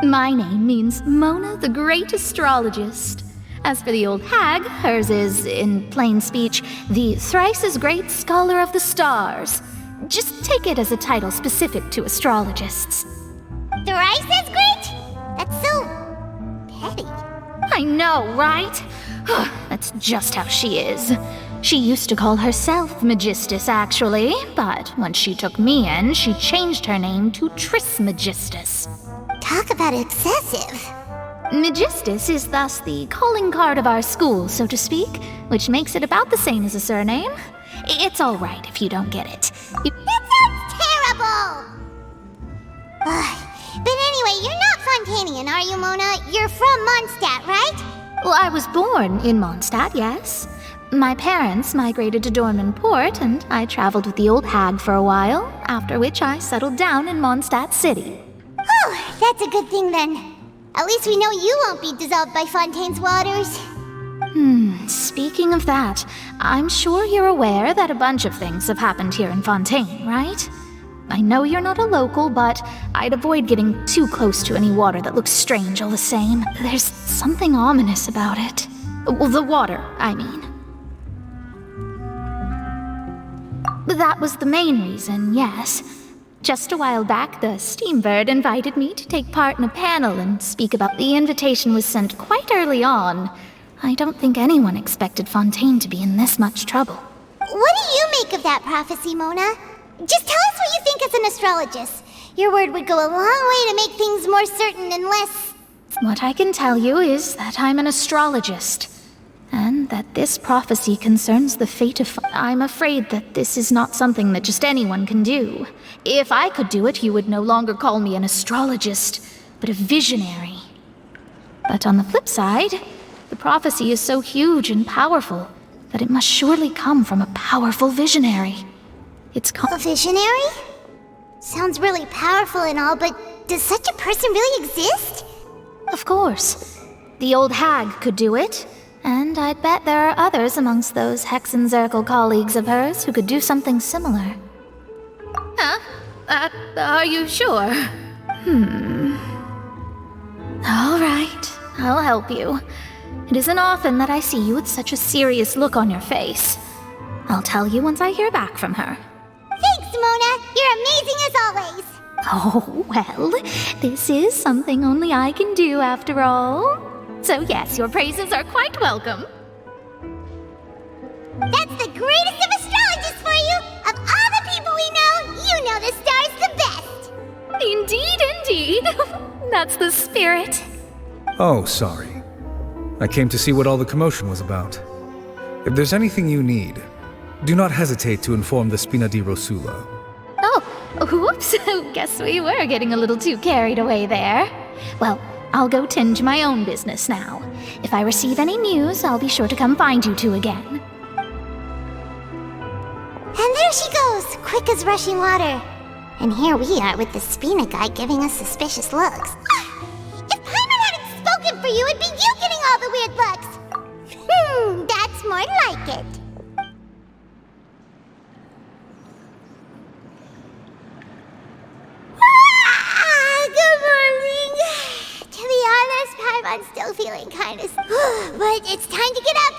My name means Mona the Great Astrologist. As for the old hag, hers is, in plain speech, the thrice-as-great Scholar of the Stars. Just take it as a title specific to astrologists. Thrice-as-great? That's so... petty. I know, right? That's just how she is. She used to call herself Magistus, actually, but when she took me in, she changed her name to Trismegistus. Talk about excessive. Magistus is thus the calling card of our school, so to speak, which makes it about the same as a surname. It's all right if you don't get it. That sounds terrible! But anyway, you're not Fontanian, are you, Mona? You're from Mondstadt, right? Well, I was born in Mondstadt, yes. My parents migrated to Dornman Port, and I traveled with the old hag for a while, after which I settled down in Mondstadt City. Oh, that's a good thing then. At least we know you won't be dissolved by Fontaine's waters. Speaking of that, I'm sure you're aware that a bunch of things have happened here in Fontaine, right? I know you're not a local, but I'd avoid getting too close to any water that looks strange all the same. There's something ominous about it. Well, the water, I mean. That was the main reason, yes. Just a while back, the Steambird invited me to take part in a panel and speak about the invitation was sent quite early on. I don't think anyone expected Fontaine to be in this much trouble. What do you make of that prophecy, Mona? Just tell us what you think as an astrologist. Your word would go a long way to make things more certain and less... What I can tell you is that I'm an astrologist, and that this prophecy concerns the fate of... I'm afraid that this is not something that just anyone can do. If I could do it, you would no longer call me an astrologist, but a visionary. But on the flip side, the prophecy is so huge and powerful that it must surely come from a powerful visionary. It's called... A visionary? Sounds really powerful and all, but does such a person really exist? Of course. The old hag could do it, and I'd bet there are others amongst those Hexenzirkel colleagues of hers who could do something similar. Huh? Are you sure? All right, I'll help you. It isn't often that I see you with such a serious look on your face. I'll tell you once I hear back from her. Mona. You're amazing as always. Oh, well, this is something only I can do after all. So yes, your praises are quite welcome. That's the greatest of astrologists for you! Of all the people we know, you know the star's the best! Indeed, indeed. That's the spirit. Oh, sorry. I came to see what all the commotion was about. If there's anything you need, do not hesitate to inform the Spina di Rosula. Oh, whoops. Guess we were getting a little too carried away there. Well, I'll go tend to my own business now. If I receive any news, I'll be sure to come find you two again. And there she goes, quick as rushing water. And here we are with the Spina guy giving us suspicious looks. If Paimon hadn't spoken for you, it'd be you getting all the weird looks. That's more like it. Good morning. To be honest, Paimon's still feeling kind of... But it's time to get up,